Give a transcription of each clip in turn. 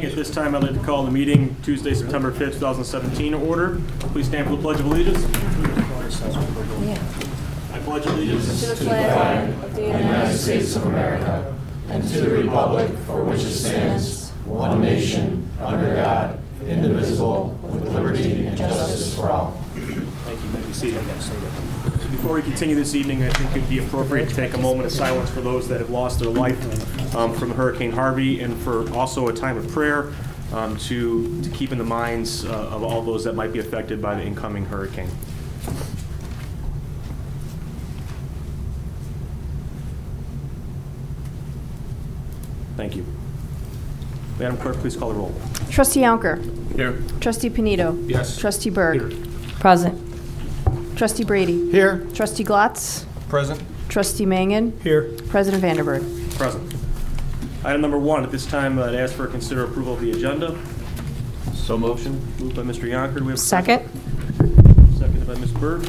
At this time, I'd like to call the meeting Tuesday, September 5th, 2017 to order. Please stand for the Pledge of Allegiance. I pledge allegiance to the flag of the United States of America and to the republic for which it stands, one nation, under God, indivisible, with liberty and justice for all. Thank you. You may be seated. Before we continue this evening, I think it would be appropriate to take a moment of silence for those that have lost their life from Hurricane Harvey, and for also a time of prayer to keep in the minds of all those that might be affected by the incoming hurricane. Thank you. Madam Clerk, please call the roll. Trustee Yonker. Here. Trustee Panito. Yes. Trustee Berg. Here. Present. Trustee Brady. Here. Trustee Glotz. Present. Trustee Mangan. Here. President Vanderburg. Present. Item number 1, at this time, I'd ask for consider approval of the agenda. So motion. Moved by Mr. Yonker. Do we have a Second. Seconded by Ms. Berg.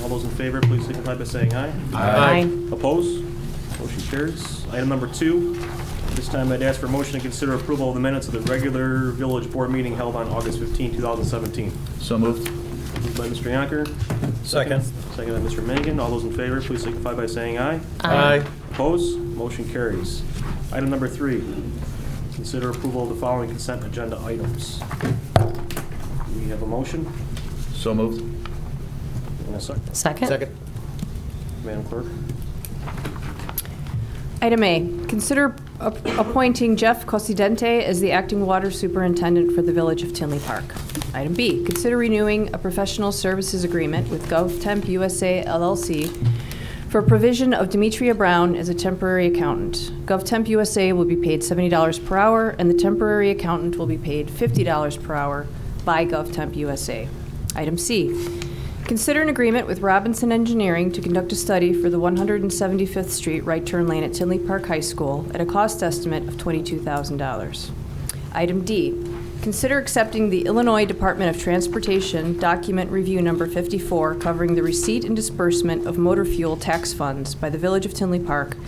All those in favor, please signify by saying aye. Aye. Opposed? Motion carries. Item number 2, this time I'd ask for a motion to consider approval of the minutes of the regular village board meeting held on August 15, 2017. So moved. Moved by Mr. Yonker. Second. Seconded by Mr. Mangan. All those in favor, please signify by saying aye. Aye. Opposed? Motion carries. Item number 3, consider approval of the following consent agenda items. We have a motion So moved. and a second. Second. Madam Clerk. Item A, consider appointing Jeff Cosidente as the acting water superintendent for the Village of Tinley Park. Item B, consider renewing a professional services agreement with GovTemp USA LLC for provision of Demetria Brown as a temporary accountant. GovTemp USA will be paid $70 per hour, and the temporary accountant will be paid $50 per hour by GovTemp USA. Item C, consider an agreement with Robinson Engineering to conduct a study for the 175th Street right turn lane at Tinley Park High School at a cost estimate of $22,000. Item D, consider accepting the Illinois Department of Transportation document review number 54 covering the receipt and disbursement of motor fuel tax funds by the Village of Tinley Park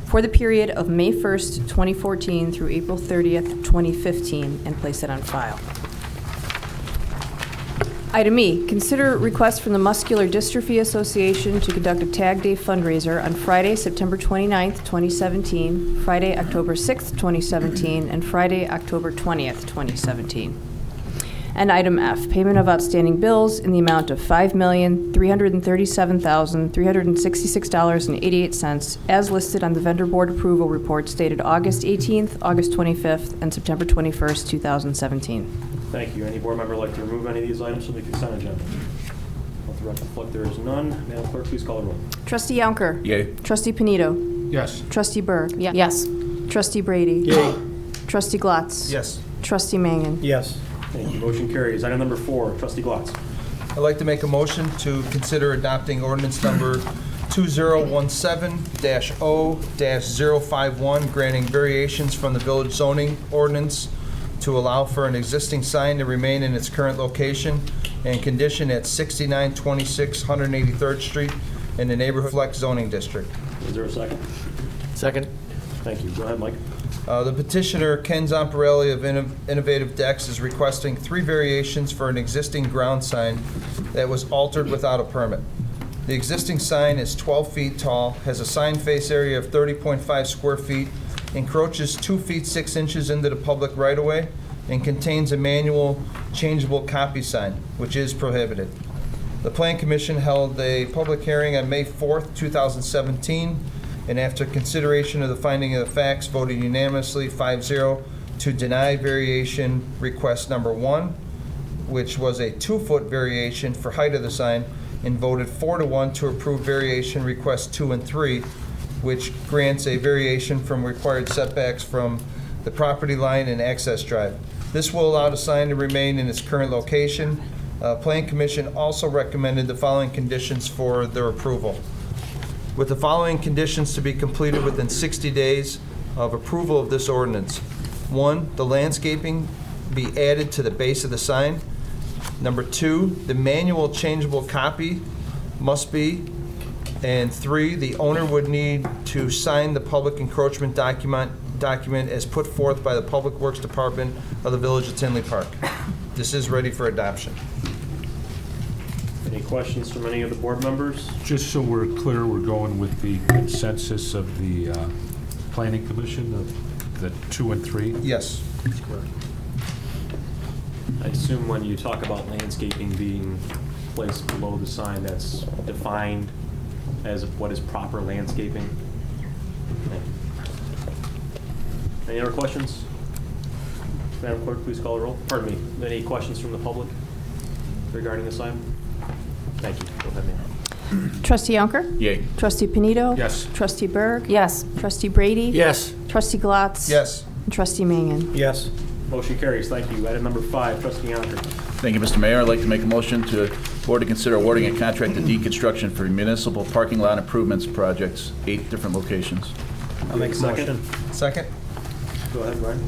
for the period of May 1st, 2014 through April 30th, 2015, and place it on file. Item E, consider request from the Muscular Dystrophy Association to conduct a Tag Day fundraiser on Friday, September 29th, 2017, Friday, October 6th, 2017, and Friday, October 20th, 2017. And item F, payment of outstanding bills in the amount of $5,337,366.88 as listed on the vendor board approval reports dated August 18th, August 25th, and September 21st, 2017. Thank you. Any board member like to remove any of these items from the consent agenda? Let the record reflect there is none. Madam Clerk, please call the roll. Trustee Yonker. Yay. Trustee Panito. Yes. Trustee Berg. Yes. Trustee Brady. Yay. Trustee Glotz. Yes. Trustee Mangan. Yes. Thank you. Motion carries. Item number 4, Trustee Glotz. I'd like to make a motion to consider adopting ordinance number 2017-0-051, granting variations from the village zoning ordinance to allow for an existing sign to remain in its current location and condition at 6926 183rd Street in the Neighborhood Flex zoning district. Is there a second? Second. Thank you. Go ahead, Mike. The petitioner, Ken Zamparelli of Innovative Decks, is requesting 3 variations for an existing ground sign that was altered without a permit. The existing sign is 12 feet tall, has a sign face area of 30.5 square feet, encroaches 2 feet 6 inches into the public right-of-way, and contains a manual changeable copy sign, which is prohibited. The Plan Commission held a public hearing on May 4th, 2017, and after consideration of the finding of the facts, voted unanimously 5-0 to deny variation request number 1, which was a 2-foot variation for height of the sign, and voted 4-1 to approve variation requests 2 and 3, which grants a variation from required setbacks from the property line and access drive. This will allow the sign to remain in its current location. Plan Commission also recommended the following conditions for their approval. With the following conditions to be completed within 60 days of approval of this ordinance. 1, the landscaping be added to the base of the sign. Number 2, the manual changeable copy must be. And 3, the owner would need to sign the public encroachment document document as put forth by the Public Works Department of the Village of Tinley Park. This is ready for adoption. Any questions from any of the board members? Just so we're clear, we're going with the consensus of the Planning Commission of the 2 and 3? Yes. I assume when you talk about landscaping being placed below the sign, that's defined as what is proper landscaping? Thank you. Any other questions? Madam Clerk, please call the roll. Pardon me, any questions from the public regarding this item? Thank you. Go ahead, ma'am. Trustee Yonker? Yay. Trustee Panito? Yes. Trustee Berg? Yes. Trustee Brady? Yes. Trustee Glatz? Yes. And Trustee Mangan? Yes. Motion carries. Thank you. Item number 5, Trustee Yonker. Thank you, Mr. Mayor. I'd like to make a motion to board to consider awarding a contract to deconstruction for municipal parking lot improvements projects, 8 different locations. I'll make a second. Second? Go ahead, Brian.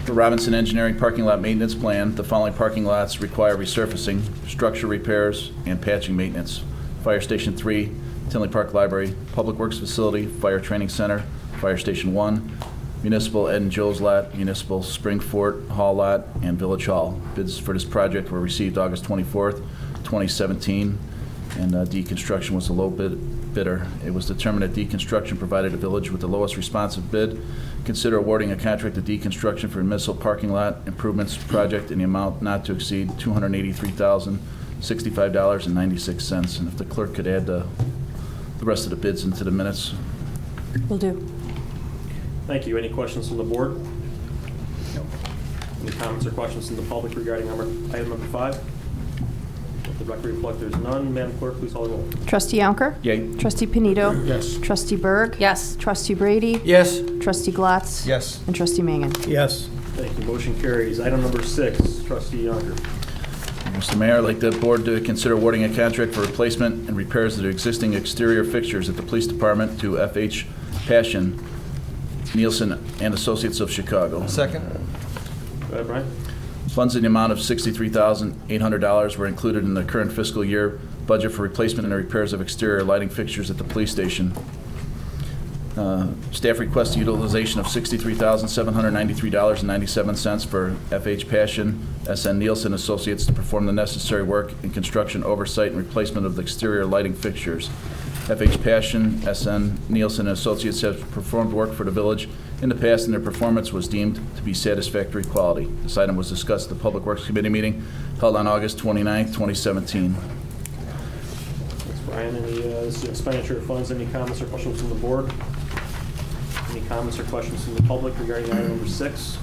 The Robinson Engineering Parking Lot Maintenance Plan, the following parking lots require resurfacing, structure repairs, and patching maintenance. Fire Station 3, Tinley Park Library, Public Works Facility, Fire Training Center, Fire Station 1, Municipal Ed and Joe's Lot, Municipal Spring Fort Hall Lot, and Village Hall. Bids for this project were received August 24th, 2017, and deconstruction was the low bidder. It was determined that deconstruction provided the village with the lowest responsive bid. Consider awarding a contract to deconstruction for municipal parking lot improvements project in the amount not to exceed $283,065.96. And if the clerk could add the rest of the bids into the minutes. Will do. Thank you. Any questions from the board? Any comments or questions from the public regarding item number 5? Let the record reflect there's none. Madam Clerk, please call the roll. Trustee Yonker? Yay. Trustee Panito? Yes. Trustee Berg? Yes. Trustee Brady? Yes. Trustee Glatz? Yes. And Trustee Mangan? Yes. Thank you. Motion carries. Item number 6, Trustee Yonker. Mr. Mayor, I'd like the board to consider awarding a contract for replacement and repairs of the existing exterior fixtures at the police department to F.H. Passion, Nielsen and Associates of Chicago. Second? Go ahead, Brian. Funds in the amount of $63,800 were included in the current fiscal year budget for replacement and repairs of exterior lighting fixtures at the police station. Staff requests utilization of $63,793.97 for F.H. Passion, S.N. Nielsen Associates to perform the necessary work in construction oversight and replacement of the exterior lighting fixtures. F.H. Passion, S.N. Nielsen Associates have performed work for the village in the past, and their performance was deemed to be satisfactory quality. This item was discussed at the Public Works Committee meeting held on August 29, 2017. Thanks, Brian. Any this is expenditure of funds? Any comments or questions from the board? Any comments or questions from the public regarding item number 6?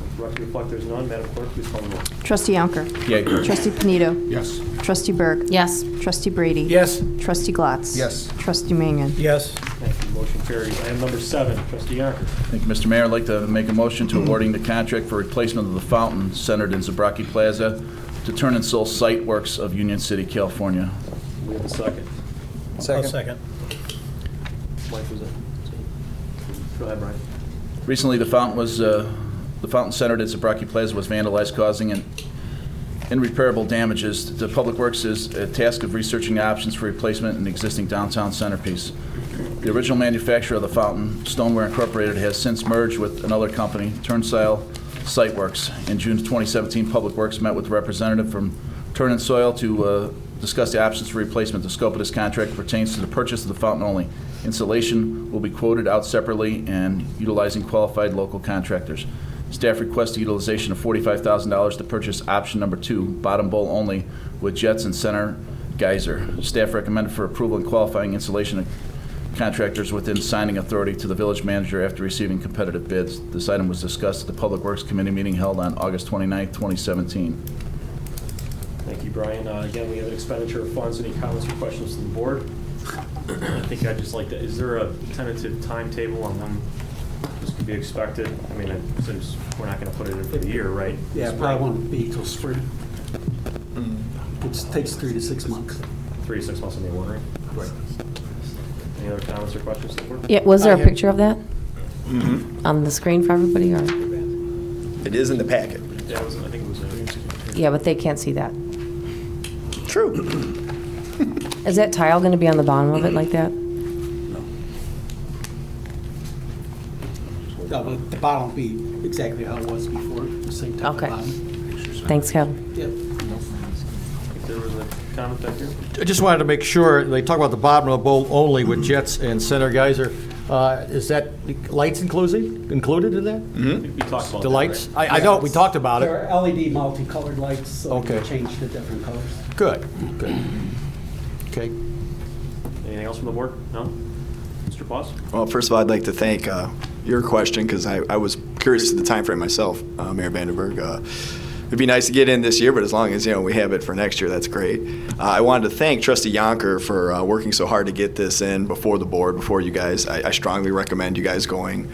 Let the record reflect there's none. Madam Clerk, please call the roll. Trustee Yonker? Yay. Trustee Panito? Yes. Trustee Berg? Yes. Trustee Brady? Yes. Trustee Glatz? Yes. Trustee Mangan? Yes. Thank you. Motion carries. Item number 7, Trustee Yonker. Thank you, Mr. Mayor. I'd like to make a motion to awarding the contract for replacement of the fountain centered in Zabrocki Plaza to Turn and Soul Site Works of Union City, California. We have a second. Second? Mike, was it? Go ahead, Brian. Recently, the fountain centered at Zabrocki Plaza was vandalized, causing irreparable damages. The Public Works is a task of researching options for replacement in the existing downtown centerpiece. The original manufacturer of the fountain, Stoneware Incorporated, has since merged with another company, Turnstile Site Works. In June 2017, Public Works met with a representative from Turn and Soil to discuss the options for replacement. The scope of this contract pertains to the purchase of the fountain only. Installation will be quoted out separately and utilizing qualified local contractors. Staff requests the utilization of $45,000 to purchase option number 2, bottom bowl only, with jets and center geyser. Staff recommended for approval and qualifying installation of contractors within signing authority to the village manager after receiving competitive bids. This item was discussed at the Public Works Committee meeting held on August 29, 2017. Thank you, Brian. Again, we have an expenditure of funds. Any comments or questions from the board? I think I'd just like to, is there a tentative timetable on when this could be expected? I mean, since we're not going to put it in for the year, right? Yeah, it probably won't be till spring. It takes 3 to 6 months. 3 to 6 months in the ordering. Right. Any other comments or questions from the board? Yeah, was there a I have- picture of that on the screen for everybody, or? It is in the packet. Yeah, I think it was. Yeah, but they can't see that. True. Is that tile going to be on the bottom of it like that? The bottom will be exactly how it was before, the same type of Okay. bottom. Thanks, Kevin. Yep. There was a comment back here. I just wanted to make sure, they talk about the bottom of the boat only with jets and center geyser. Is that lights included in that? I think we talked about The that, lights? right? I know, we talked about it. They're LED multicolored lights, so Okay. they change to different colors. Good. Okay. Anything else from the board? No? Mr. Claus? Well, first of all, I'd like to thank your question, because I was curious to the time frame myself, Mayor Vandenberg. It'd be nice to get in this year, but as long as, we have it for next year, that's great. I wanted to thank Trustee Yonker for working so hard to get this in before the board, before you guys. I strongly recommend you guys going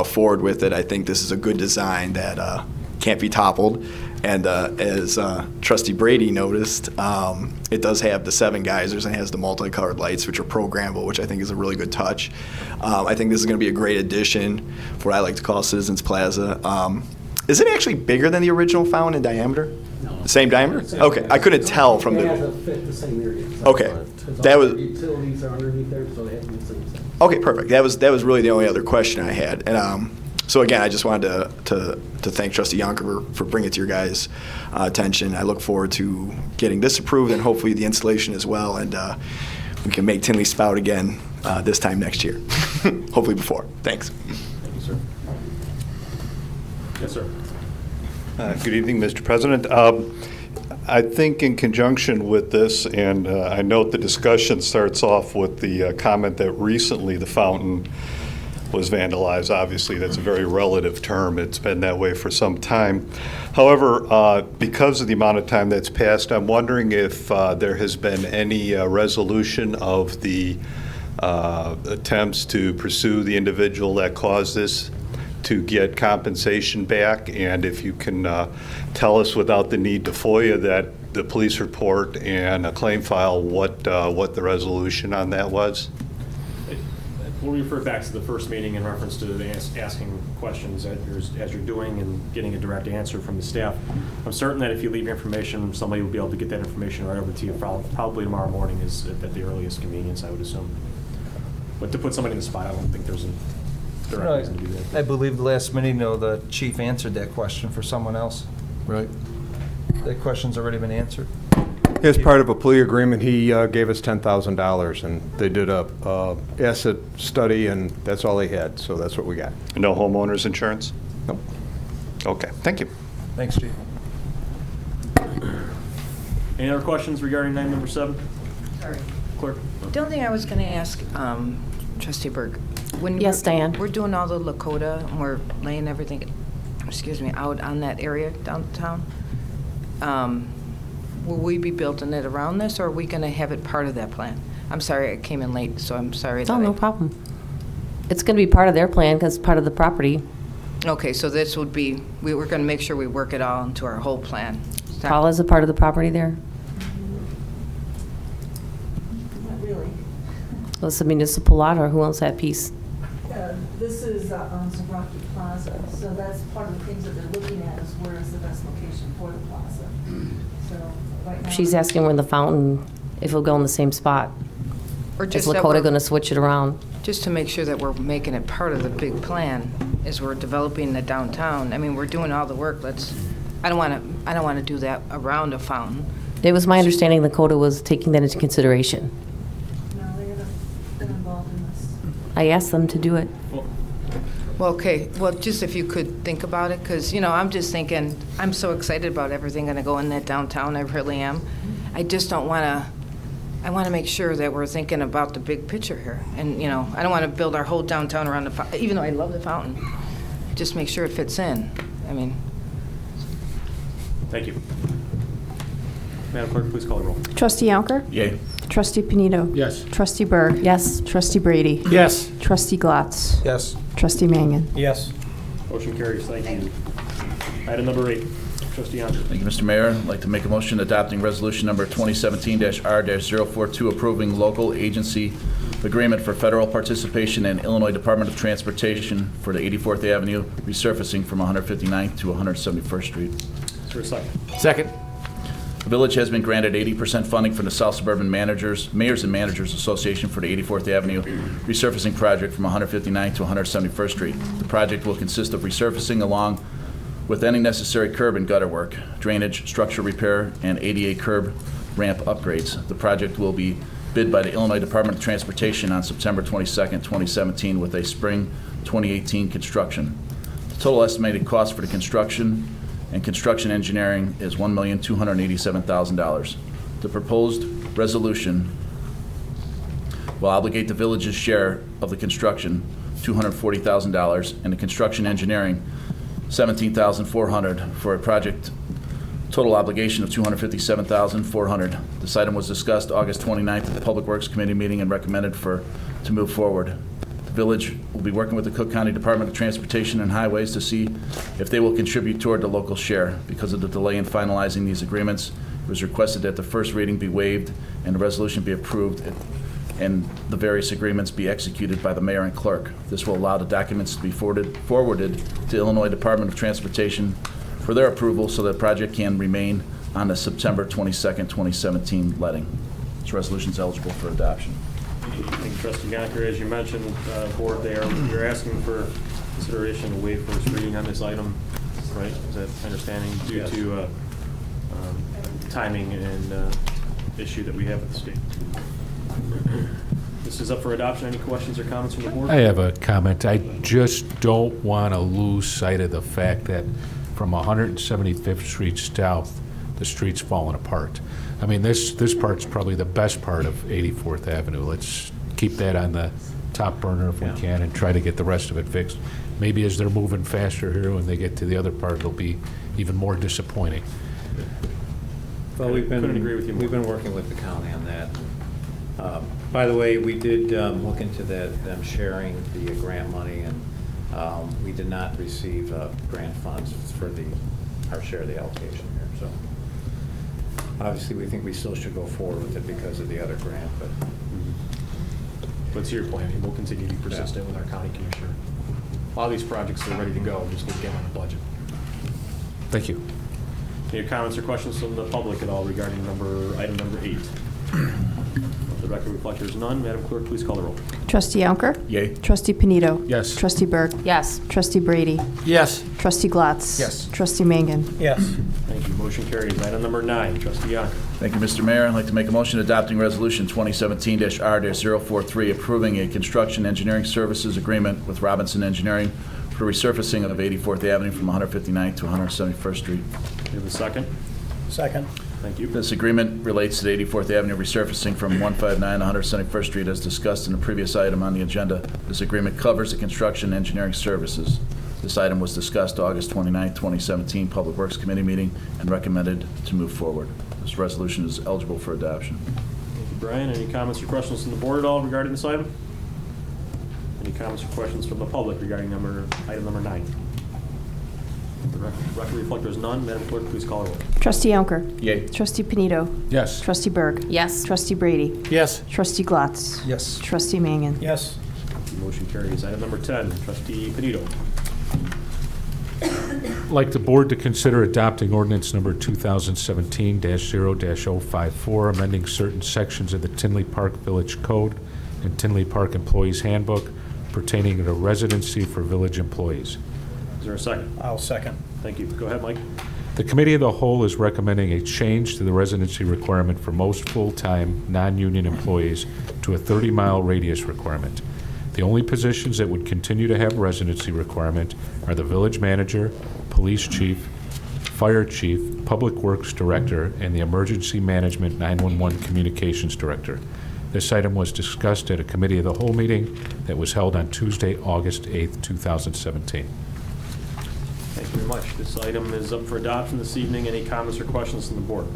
forward with it. I think this is a good design that can't be toppled. And as Trustee Brady noticed, it does have the 7 geysers and has the multicolored lights, which are programmable, which I think is a really good touch. I think this is going to be a great addition for what I like to call Citizens Plaza. Is it actually bigger than the original fountain in diameter? No. The same diameter? Okay, I couldn't tell from It has the. to fit the same area. Okay, Because that all was. the utilities are underneath there, so they have to be the same size. Okay, perfect. That was really the only other question I had. And so again, I just wanted to thank Trustee Yonker for bringing it to your guys' attention. I look forward to getting this approved and hopefully the installation as well. And we can make Tinley spout again this time next year. Hopefully before. Thanks. Thank you, sir. Yes, sir. Good evening, Mr. President. I think in conjunction with this, and I note the discussion starts off with the comment that recently the fountain was vandalized. Obviously, that's a very relative term. It's been that way for some time. However, because of the amount of time that's passed, I'm wondering if there has been any resolution of the attempts to pursue the individual that caused this to get compensation back, and if you can tell us without the need to FOIA that the police report and a claim file, what the resolution on that was? We'll refer back to the first meeting in reference to the asking questions as you're doing and getting a direct answer from the staff. I'm certain that if you leave information, somebody will be able to get that information right over to you probably tomorrow morning is at the earliest convenience, I would assume. But to put somebody in the spot, I don't think there's a direct reason to do that. I believe the last meeting, though, the chief answered that question for someone else. Right. That question's already been answered. As part of a plea agreement, he gave us $10,000, and they did a asset study, and that's all they had, so that's what we got. No homeowners insurance? Nope. Okay, thank you. Thanks, chief. Any other questions regarding item number 7? Sorry. Clerk? The only thing I was going to ask, Trustee Berg. When Yes, Diane. We're doing all the Lakota, and we're laying everything, out on that area downtown. Will we be building it around this, or are we going to have it part of that plan? I'm sorry, I came in late, so I'm sorry. Oh, no problem. It's going to be part of their plan because it's part of the property. Okay, so this would be, we were going to make sure we work it all into our whole plan. Paula's a part of the property there? Not really. Well, it's a municipal lot, or who owns that piece? This is on Zabrocki Plaza, so that's part of the things that they're looking at is where is the best location for the plaza. So right now. She's asking where the fountain, if it'll go in the same spot. Or Is just that Lakota we're- going to switch it around? Just to make sure that we're making it part of the big plan, as we're developing the downtown. I mean, we're doing all the work, I don't want to do that around a fountain. It was my understanding Lakota was taking that into consideration. No, they haven't been involved in this. I asked them to do it. Well, okay, well, just if you could think about it, because, I'm just thinking, I'm so excited about everything going to go in that downtown, I really am. I just don't want to, I want to make sure that we're thinking about the big picture here. And, I don't want to build our whole downtown around the fountain, even though I love the fountain. Just make sure it fits in. I mean. Thank you. Madam Clerk, please call the roll. Trustee Yonker? Yay. Trustee Panito? Yes. Trustee Berg? Yes. Trustee Brady? Yes. Trustee Glatz? Yes. Trustee Mangan? Yes. Motion carries. Thank you. Item number 8, Trustee Yonker. Thank you, Mr. Mayor. I'd like to make a motion adopting resolution number 2017-R-042 approving local agency agreement for federal participation in Illinois Department of Transportation for the 84th Avenue resurfacing from 159th to 171st Street. Is there a second? Second. The village has been granted 80% funding from the South Suburban Mayors and Managers Association for the 84th Avenue resurfacing project from 159th to 171st Street. The project will consist of resurfacing along with any necessary curb and gutter work, drainage, structure repair, and ADA curb ramp upgrades. The project will be bid by the Illinois Department of Transportation on September 22nd, 2017 with a spring 2018 construction. The total estimated cost for the construction and construction engineering is $1,287,000. The proposed resolution will obligate the village's share of the construction, $240,000, and the construction engineering, $17,400, for a project total obligation of $257,400. This item was discussed August 29th at the Public Works Committee meeting and recommended to move forward. The village will be working with the Cook County Department of Transportation and Highways to see if they will contribute toward the local share. Because of the delay in finalizing these agreements, it was requested that the first reading be waived and the resolution be approved and the various agreements be executed by the mayor and clerk. This will allow the documents to be forwarded to Illinois Department of Transportation for their approval so that the project can remain on the September 22nd, 2017 letting. This resolution is eligible for adoption. Thank you, Trustee Yonker. As you mentioned, Board, you're asking for consideration to waive first reading on this item, right? Is that understanding due to timing and issue that we have with the state? This is up for adoption. Any questions or comments from the Board? I have a comment. I just don't want to lose sight of the fact that from 175th Street south, the street's falling apart. I mean, this part's probably the best part of 84th Avenue. Let's keep that on the top burner if we can and try to get the rest of it fixed. Maybe as they're moving faster here, when they get to the other part, it'll be even more disappointing. Well, Couldn't agree with you more. We've been working with the county on that. By the way, we did look into them sharing the grant money, and we did not receive grant funds for our share of the allocation here. So obviously, we think we still should go forward with it because of the other grant. But to your point, we'll continue to be persistent with our county commissioner. A lot of these projects are ready to go. Just need to get on the budget. Thank you. Any comments or questions from the public at all regarding item number 8? Let the record reflect there's none. Madam Clerk, please call the roll. Trustee Yonker? Yay. Trustee Panito? Yes. Trustee Berg? Yes. Trustee Brady? Yes. Trustee Glatz? Yes. Trustee Mangan? Yes. Thank you. Motion carries. Item number 9, Trustee Yonker. Thank you, Mr. Mayor. I'd like to make a motion adopting Resolution 2017-R-043, approving a construction engineering services agreement with Robinson Engineering for resurfacing of 84th Avenue from 159th to 171st Street. Do you have a second? Second. Thank you. This agreement relates to the 84th Avenue resurfacing from 159 to 171st Street as discussed in the previous item on the agenda. This agreement covers the construction engineering services. This item was discussed August 29, 2017, Public Works Committee meeting and recommended to move forward. This resolution is eligible for adoption. Thank you, Brian. Any comments or questions from the Board at all regarding this item? Any comments or questions from the public regarding item number 9? The record reflect there's none. Madam Clerk, please call the roll. Trustee Yonker? Yay. Trustee Panito? Yes. Trustee Berg? Yes. Trustee Brady? Yes. Trustee Glatz? Yes. Trustee Mangan? Yes. Motion carries. Item number 10, Trustee Panito. I'd like the board to consider adopting ordinance number 2017-0-054, amending certain sections of the Tinley Park Village Code and Tinley Park Employees Handbook pertaining to residency for village employees. Is there a second? I'll second. Thank you. Go ahead, Mike. The Committee of the Whole is recommending a change to the residency requirement for most full-time, non-union employees to a 30-mile radius requirement. The only positions that would continue to have residency requirement are the village manager, police chief, fire chief, public works director, and the emergency management 911 communications director. This item was discussed at a Committee of the Whole meeting that was held on Tuesday, August 8, 2017. Thank you very much. This item is up for adoption this evening. Any comments or questions from the Board?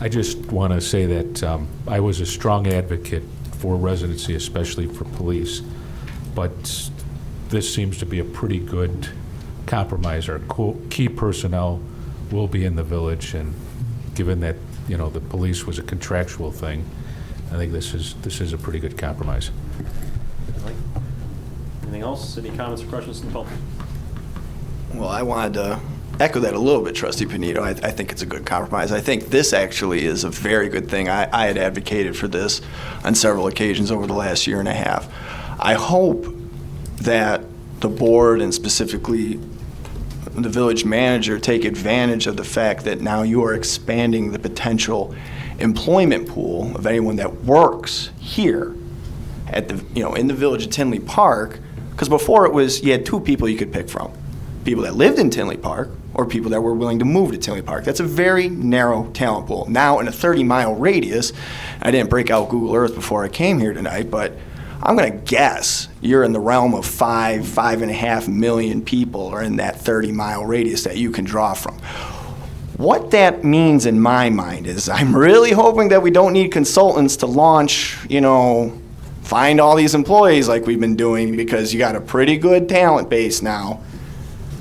I just want to say that I was a strong advocate for residency, especially for police, but this seems to be a pretty good compromise. Our key personnel will be in the village, and given that, you know, the police was a contractual thing, I think this is a pretty good compromise. Anything else? Any comments or questions from the public? Well, I wanted to echo that a little bit, Trustee Panito. I think it's a good compromise. I think this actually is a very good thing. I had advocated for this on several occasions over the last year and a half. I hope that the board and specifically the village manager take advantage of the fact that now you are expanding the potential employment pool of anyone that works here at the, in the village of Tinley Park, because before it was, you had two people you could pick from. People that lived in Tinley Park or people that were willing to move to Tinley Park. That's a very narrow talent pool. Now in a 30-mile radius, I didn't break out Google Earth before I came here tonight, but I'm gonna guess you're in the realm of 5.5 million people are in that 30-mile radius that you can draw from. What that means in my mind is I'm really hoping that we don't need consultants to launch, find all these employees like we've been doing, because you got a pretty good talent base now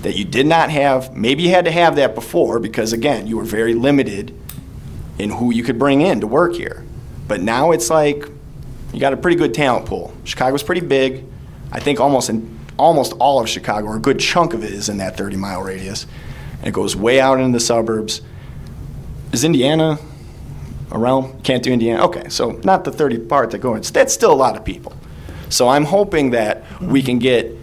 that you did not have. Maybe you had to have that before because, again, you were very limited in who you could bring in to work here. But now it's like you got a pretty good talent pool. Chicago's pretty big. I think almost all of Chicago, or a good chunk of it, is in that 30-mile radius. And it goes way out into the suburbs. Is Indiana around? Can't do Indiana? Okay, so not the 30 part that go in. That's still a lot of people. So I'm hoping that we can get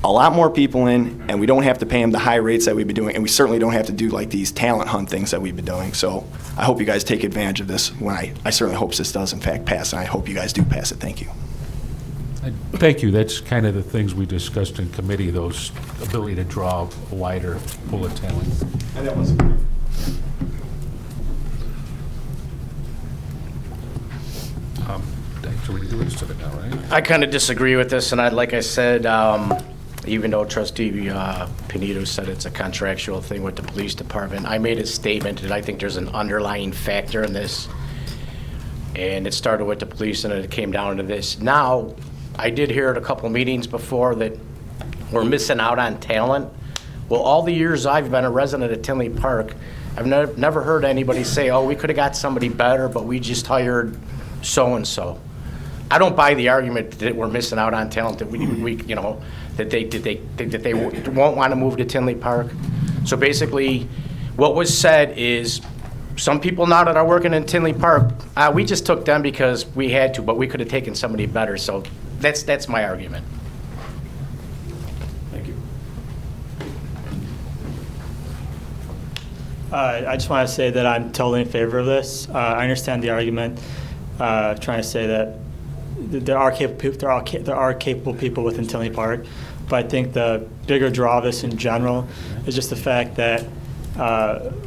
a lot more people in, and we don't have to pay them the high rates that we've been doing, and we certainly don't have to do like these talent hunt things that we've been doing. So I hope you guys take advantage of this when I certainly hope this does in fact pass, and I hope you guys do pass it. Thank you. Thank you. That's kind of the things we discussed in committee, those ability to draw a wider pool of talent. And that was actually, we do this to it now, right? I kind of disagree with this, and like I said, even though Trustee Panito said it's a contractual thing with the police department, I made a statement that I think there's an underlying factor in this, and it started with the police and it came down to this. Now, I did hear at a couple meetings before that we're missing out on talent. Well, all the years I've been a resident of Tinley Park, I've never heard anybody say, oh, we could have got somebody better, but we just hired so-and-so. I don't buy the argument that we're missing out on talent, that that they won't want to move to Tinley Park. So basically, what was said is, some people now that are working in Tinley Park, we just took them because we had to, but we could have taken somebody better. So that's my argument. Thank you. I just want to say that I'm totally in favor of this. I understand the argument, trying to say that there are capable people within Tinley Park, but I think the bigger draw of this in general is just the fact that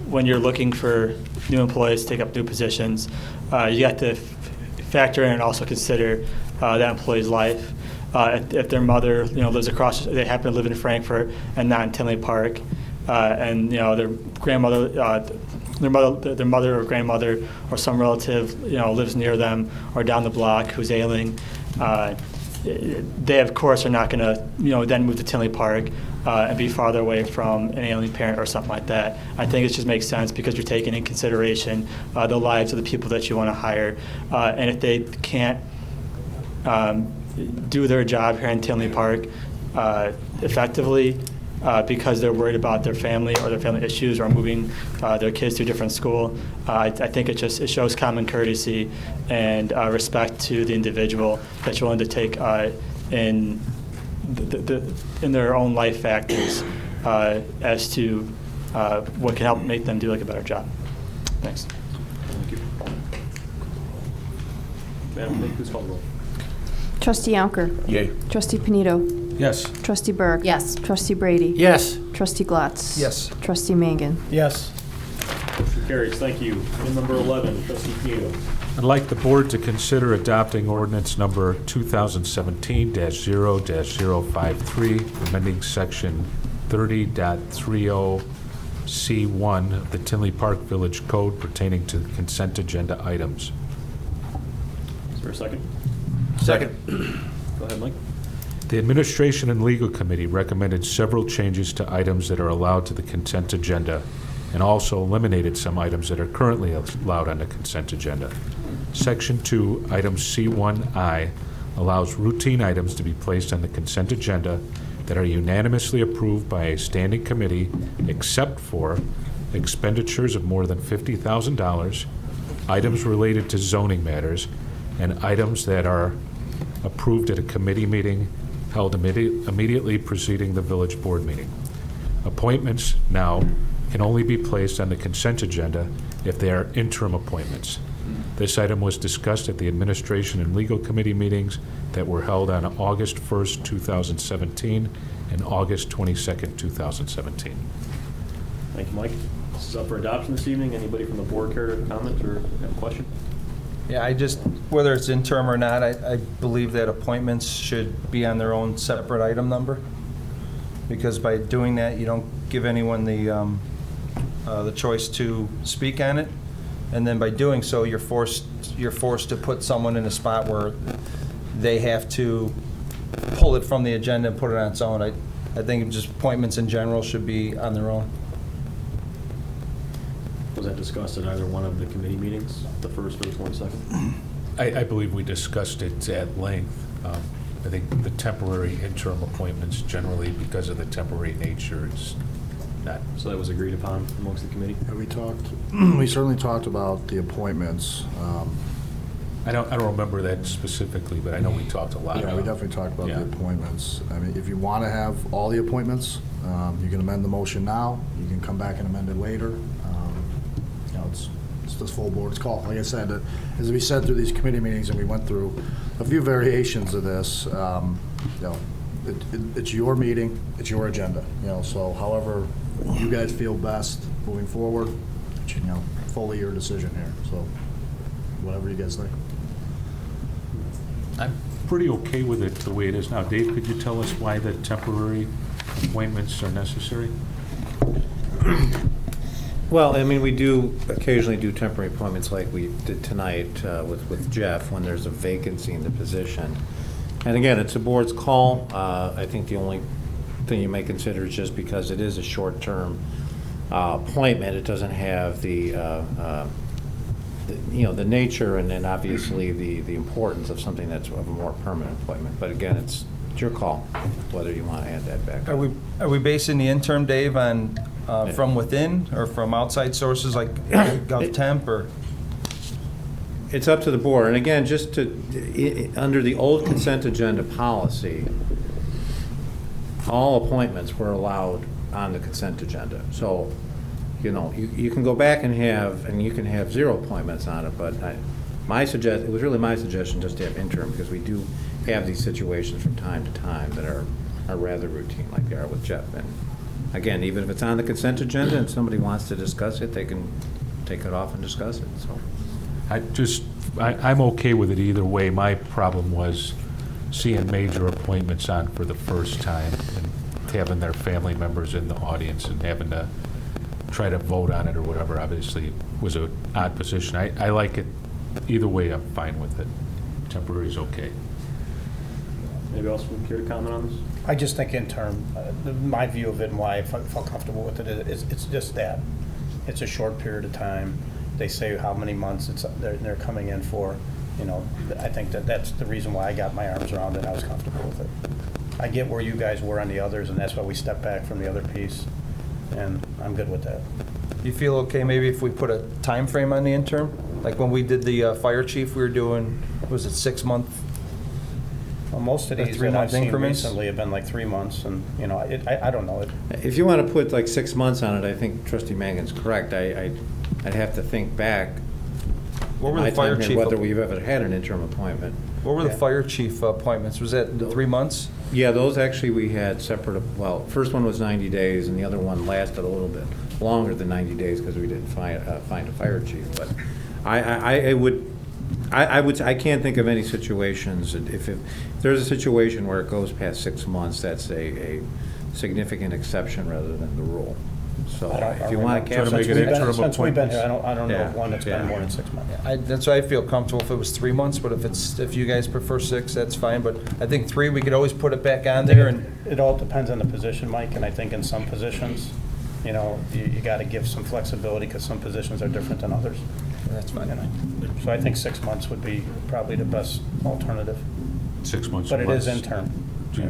when you're looking for new employees to take up new positions, you have to factor in and also consider that employee's life. If their mother, lives across, they happen to live in Frankfurt and not in Tinley Park, and their grandmother, their mother or grandmother or some relative, lives near them or down the block who's ailing, they of course are not going to, then move to Tinley Park and be farther away from an ailing parent or something like that. I think it just makes sense because you're taking in consideration the lives of the people that you want to hire, and if they can't do their job here in Tinley Park effectively, because they're worried about their family or their family issues or moving their kids to a different school. I think it shows common courtesy and respect to the individual that you're willing to take in their own life factors as to what can help make them do a better job. Thanks. Thank you. Madam Clerk, please call the roll. Trustee Yonker. Yay. Trustee Panito. Yes. Trustee Berg. Yes. Trustee Brady. Yes. Trustee Glatz. Yes. Trustee Mangan. Yes. Motion carries. Thank you. Item number 11, Trustee Panito. I'd like the board to consider adopting ordinance number 2017-0-053, amending section 30.30C1 of the Tinley Park Village Code pertaining to consent agenda items. Is there a second? Second. Go ahead, Mike. The Administration and Legal Committee recommended several changes to items that are allowed to the consent agenda and also eliminated some items that are currently allowed on the consent agenda. Section 2, item C1I, allows routine items to be placed on the consent agenda that are unanimously approved by a standing committee except for expenditures of more than $50,000, items related to zoning matters, and items that are approved at a committee meeting held immediately preceding the village board meeting. Appointments now can only be placed on the consent agenda if they are interim appointments. This item was discussed at the Administration and Legal Committee meetings that were held on August 1st, 2017 and August 22nd, 2017. Thank you, Mike. This is up for adoption this evening. Anybody from the board care to comment or have a question? Yeah, whether it's interim or not, I believe that appointments should be on their own separate item number, because by doing that, you don't give anyone the choice to speak on it, and then by doing so, you're forced to put someone in a spot where they have to pull it from the agenda and put it on its own. I think just appointments in general should be on their own. Was that discussed at either one of the committee meetings, the first or the 22nd? I believe we discussed it at length. I think the temporary interim appointments generally, because of the temporary nature, is not. So that was agreed upon amongst the committee? Yeah, we certainly talked about the appointments. I don't remember that specifically, but I know we talked a lot Yeah, about. we definitely talked about Yeah. the appointments. I mean, if you want to have all the appointments, you can amend the motion now. You can come back and amend it later. You know, it's this full board's call. Like I said, as we said through these committee meetings, and we went through a few variations of this, you know, it's your meeting, it's your agenda. You know, so however you guys feel best moving forward, it's, you know, fully your decision here. So whatever you guys think. I'm pretty okay with it the way it is now. Dave, could you tell us why the temporary appointments are necessary? Well, I mean, we do occasionally do temporary appointments like we did tonight with Jeff when there's a vacancy in the position. And again, it's a board's call. I think the only thing you may consider is just because it is a short-term appointment, it doesn't have the nature and then obviously the importance of something that's of a more permanent appointment. But again, it's your call whether you want to add that back. Are we basing the interim, Dave, on from within or from outside sources like GovTemp or? It's up to the board. And again, just under the old consent agenda policy, all appointments were allowed on the consent agenda. So, you know, you can go back and you can have 0 appointments on it, but it was really my suggestion just to have interim, because we do have these situations from time to time that are rather routine, like they are with Jeff. And again, even if it's on the consent agenda and somebody wants to discuss it, they can take it off and discuss it, so. I'm okay with it either way. My problem was seeing major appointments on for the first time and having their family members in the audience and having to try to vote on it or whatever. Obviously, was an odd position. I like it either way. I'm fine with it. Temporary is okay. Anybody else would care to comment on this? I just think in term, my view of it and why I felt comfortable with it is it's just that. It's a short period of time. They say how many months they're coming in for. You know, I think that's the reason why I got my arms around it and I was comfortable with it. I get where you guys were on the others, and that's why we stepped back from the other piece, and I'm good with that. You feel okay maybe if we put a time frame on the interim? Like when we did the fire chief, we were doing, was it 6 month? Well, most of Or these 3 that I've month seen increments? recently have been like 3 months, and, you know, I don't know. If you want to put like 6 months on it, I think Trustee Mangan's correct. I'd have to think back. What were my the fire time here, chief? whether we've ever had an interim appointment. What were the fire chief appointments? Was that 3 months? Yeah, those actually we had separate, well, first one was 90 days, and the other one lasted a little bit longer than 90 days because we didn't find a fire chief. But I can't think of any situations, if there's a situation where it goes past 6 months, that's a significant exception rather than the rule. So if you want to cap since we've been here, I don't know Yeah. of one that's been Yeah. more than 6 months. That's why I feel comfortable if it was 3 months, but if you guys prefer 6, that's fine. But I think 3, we could always put it back on there. And It all depends on the position, Mike, and I think in some positions, you know, you got to give some flexibility because some positions are different than others. That's fine. You know? So I think 6 months would be probably the best alternative. 6 months. But it is less. interim. Yeah.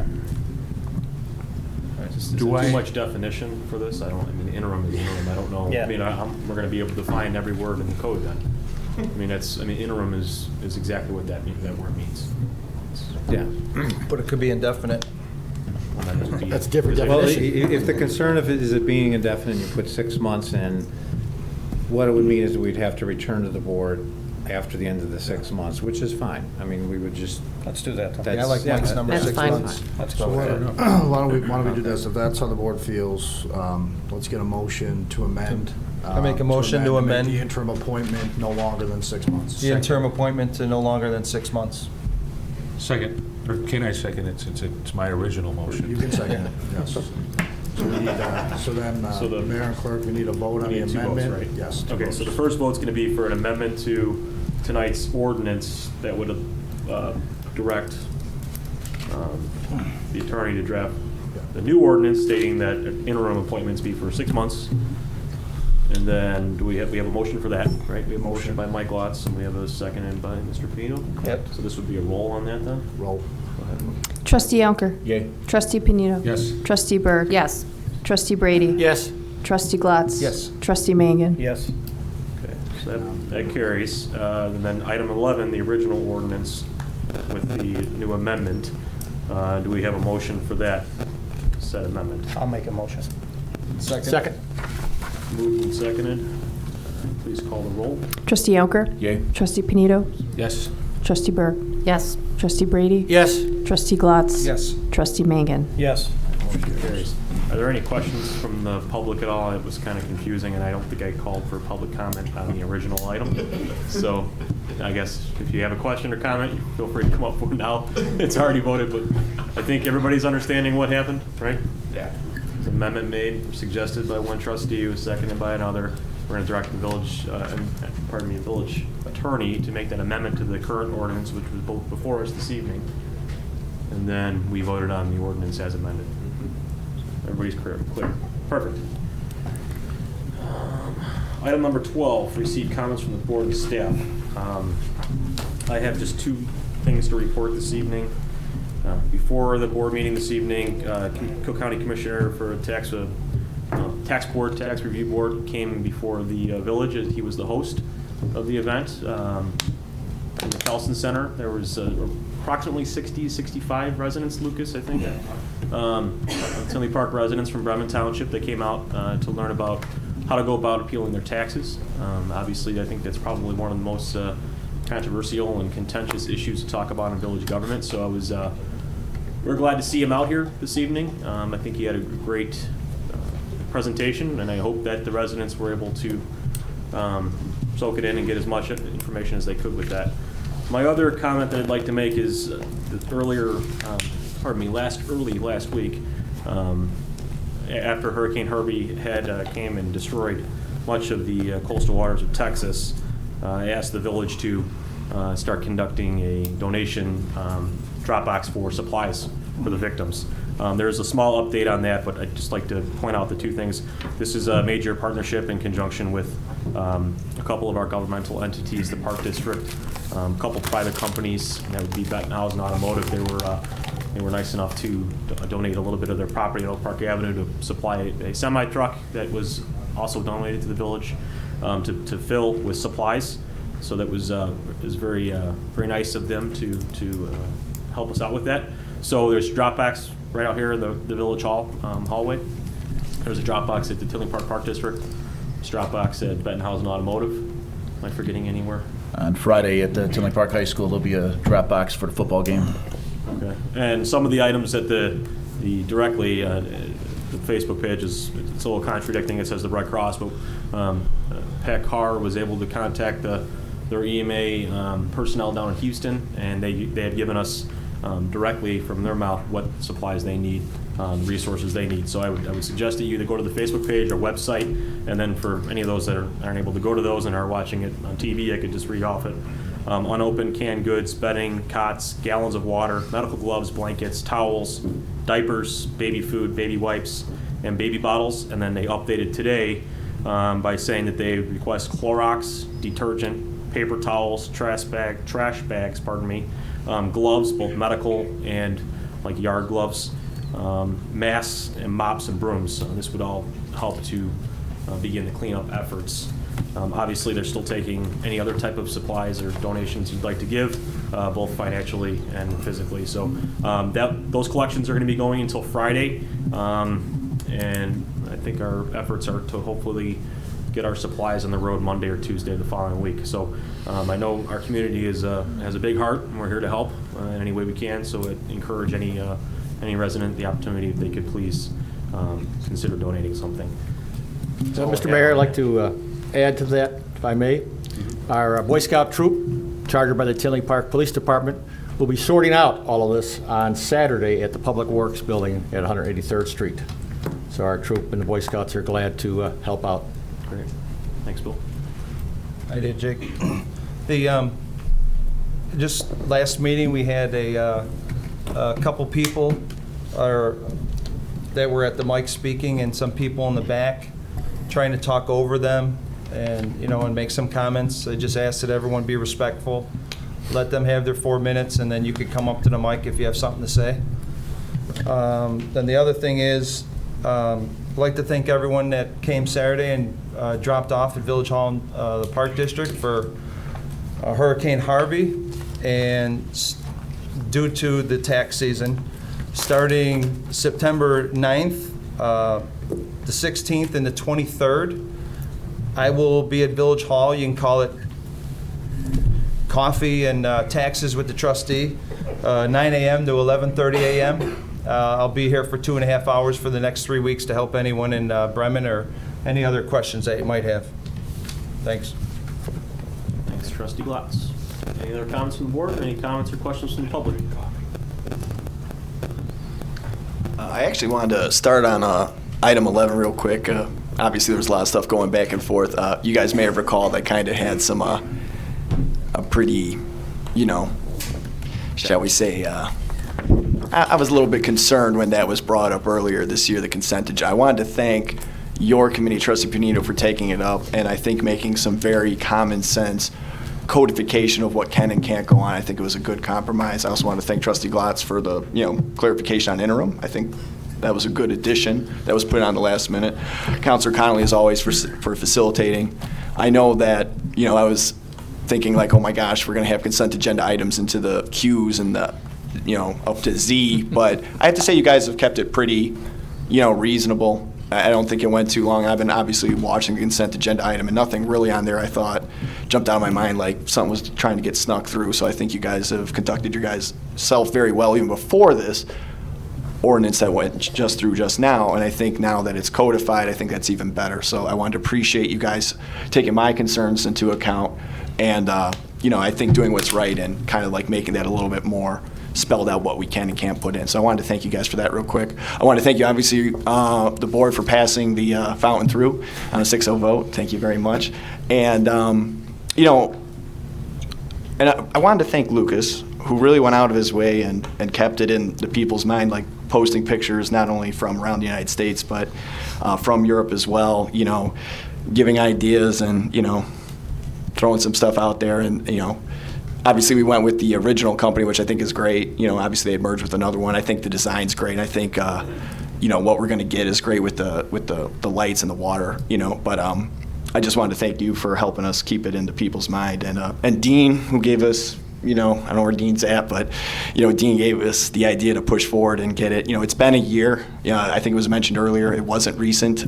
Is it Do too I- much definition for this? I mean, interim is interim, I don't know. Yeah. I mean, we're gonna be able to define every word in the code then. I mean, interim is exactly what that word means. Yeah. But it could be indefinite. And then it would be- That's a different Well, definition. if the concern of it is it being indefinite, you put 6 months in, what it would mean is we'd have to return to the board after the end of the 6 months, which is fine. I mean, we would just. Let's do that. That's- Yeah, I like Mike's number, That's 6 fine. months. Let's So go why ahead. don't we do this? If that's how the board feels, let's get a motion to amend. I make a motion to amend. The interim appointment no longer than 6 months. The interim appointment to no longer than 6 months. Second, or can I second it since it's my original motion? You can second it, yes. So we need, so the- Mayor and Clerk, we need a vote on We the need 2 votes, amendment. right? Yes. 2 Okay, votes. so the first vote's going to be for an amendment to tonight's ordinance that would direct the attorney to draft the new ordinance stating that interim appointments be for 6 months. And then we have a motion for that, right? We have a motion by Mike Lotz, and we have a second by Mr. Pino. Yep. So this would be a roll on that then? Roll. Go ahead. Trustee Yonker? Yay. Trustee Panito? Yes. Trustee Berg? Yes. Trustee Brady? Yes. Trustee Glatz? Yes. Trustee Mangan? Yes. Okay, so that carries. And then item 11, the original ordinance with the new amendment. Do we have a motion for that said amendment? I'll make a motion. Second. Moved and seconded. Please call the roll. Trustee Yonker? Yay. Trustee Panito? Yes. Trustee Berg? Yes. Trustee Brady? Yes. Trustee Glatz? Yes. Trustee Mangan? Yes. Motion carries. Are there any questions from the public at all? It was kind of confusing, and I don't think I called for public comment on the original item. So I guess if you have a question or comment, feel free to come up with it now. It's already voted, but I think everybody's understanding what happened, right? Yeah. Amendment made, suggested by one trustee, was seconded by another. We're going to direct the village attorney to make that amendment to the current ordinance, which was both before us this evening. And then we voted on the ordinance as amended. Everybody's clear? Perfect. Item number 12, receive comments from the board and staff. I have just 2 things to report this evening. Before the board meeting this evening, Cook County Commissioner for Tax Review Board came before the village. He was the host of the event in the Kelson Center. There was approximately 65 residents, Lucas, I think. Tinley Park residents from Bremen Township that came out to learn about how to go about appealing their taxes. Obviously, I think that's probably one of the most controversial and contentious issues to talk about in village government. So we're glad to see him out here this evening. I think he had a great presentation, and I hope that the residents were able to soak it in and get as much information as they could with that. My other comment that I'd like to make is early last week, after Hurricane Herbie came and destroyed much of the coastal waters of Texas, I asked the village to start conducting a donation drop box for supplies for the victims. There's a small update on that, but I'd just like to point out the 2 things. This is a major partnership in conjunction with a couple of our governmental entities, the Park District, a couple private companies, that would be Bettenhausen Automotive. They were nice enough to donate a little bit of their property on Oak Park Avenue to supply a semi-truck that was also donated to the village to fill with supplies. So that was very nice of them to help us out with that. So there's drop box right out here in the village hallway. There's a drop box at the Tinley Park District. There's a drop box at Bettenhausen Automotive. Am I forgetting anywhere? On Friday at the Tinley Park High School, there'll be a drop box for the football game. Okay. And some of the items that the Facebook page it's a little contradicting. It says the Red Cross, but Pat Carr was able to contact their EMA personnel down in Houston, and they had given us directly from their mouth what supplies they need, resources they need. So I would suggest that you either go to the Facebook page or website, and then for any of those that aren't able to go to those and are watching it on TV, I could just read off it. Unopened canned goods, bedding, cots, gallons of water, medical gloves, blankets, towels, diapers, baby food, baby wipes, and baby bottles. And then they updated today by saying that they request Clorox, detergent, paper towels, trash bags, gloves, both medical and like yard gloves, masks and mops and brooms. This would all help to begin the cleanup efforts. Obviously, they're still taking any other type of supplies or donations you'd like to give, both financially and physically. So those collections are going to be going until Friday, and I think our efforts are to hopefully get our supplies on the road Monday or Tuesday of the following week. So I know our community has a big heart, and we're here to help in any way we can. So I'd encourage any resident the opportunity if they could please consider donating something. So, Mr. Mayor, I'd like to add to that, if I may. Our Boy Scout troop, chartered by the Tinley Park Police Department, will be sorting out all of this on Saturday at the Public Works Building at 183rd Street. So our troop and the Boy Scouts are glad to help out. Great. Thanks, Bill. I did, Jake. Just last meeting, we had a couple people that were at the mic speaking, and some people in the back trying to talk over them and make some comments. I just asked that everyone be respectful. Let them have their 4 minutes, and then you could come up to the mic if you have something to say. Then the other thing is, I'd like to thank everyone that came Saturday and dropped off at Village Hall in the Park District for Hurricane Harvey. And due to the tax season, starting September 9th, the 16th, and the 23rd, I will be at Village Hall. You can call it Coffee and Taxes with the Trustee, 9 a.m. to 11:30 a.m. I'll be here for 2.5 hours for the next 3 weeks to help anyone in Bremen or any other questions that you might have. Thanks. Thanks, Trustee Glatz. Any other comments from the board? Any comments or questions from the public? I actually wanted to start on item 11 real quick. Obviously, there was a lot of stuff going back and forth. You guys may have recalled I kind of had some a pretty, shall we say, I was a little bit concerned when that was brought up earlier this year, the consent agenda. I wanted to thank your committee, Trustee Panito, for taking it up, and I think making some very common sense codification of what can and can't go on. I think it was a good compromise. I also want to thank Trustee Glatz for the clarification on interim. I think that was a good addition that was put on the last minute. Councilor Connolly, as always, for facilitating. I know that I was thinking like, oh my gosh, we're going to have consent agenda items into the queues and the up to Z, but I have to say you guys have kept it pretty reasonable. I don't think it went too long. I've been obviously watching the consent agenda item, and nothing really on there I thought jumped out of my mind like something was trying to get snuck through. So I think you guys have conducted your guys' self very well even before this ordinance that went just through just now. And I think now that it's codified, I think that's even better. So I wanted to appreciate you guys taking my concerns into account and, I think doing what's right and kind of like making that a little bit more spelled out what we can and can't put in. So I wanted to thank you guys for that real quick. I want to thank you, obviously, the board for passing the fountain through on a 6-0 vote. Thank you very much. And, and I wanted to thank Lucas, who really went out of his way and kept it in the people's mind, like posting pictures not only from around the United States, but from Europe as well, giving ideas and, throwing some stuff out there. And, obviously we went with the original company, which I think is great. Obviously they merged with another one. I think the design's great. I think, what we're going to get is great with the lights and the water, But I just wanted to thank you for helping us keep it into people's mind. And Dean, who gave us, I don't know where Dean's at, but, Dean gave us the idea to push forward and get it. It's been a year. I think it was mentioned earlier. It wasn't recent.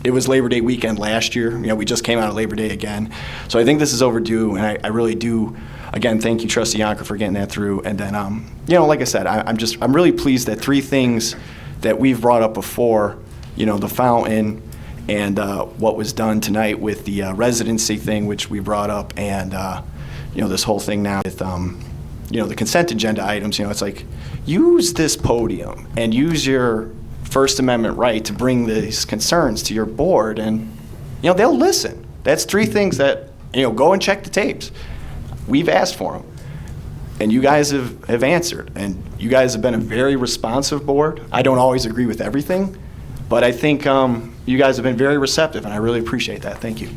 It was Labor Day weekend last year. We just came out of Labor Day again. So I think this is overdue, and I really do. Again, thank you, Trustee Yonker, for getting that through. And then, like I said, I'm really pleased that 3 things that we've brought up before, the fountain and what was done tonight with the residency thing, which we brought up, and this whole thing now with the consent agenda items. It's like, use this podium and use your First Amendment right to bring these concerns to your board, and they'll listen. That's 3 things that go and check the tapes. We've asked for them, and you guys have answered, and you guys have been a very responsive board. I don't always agree with everything, but I think you guys have been very receptive, and I really appreciate that. Thank you.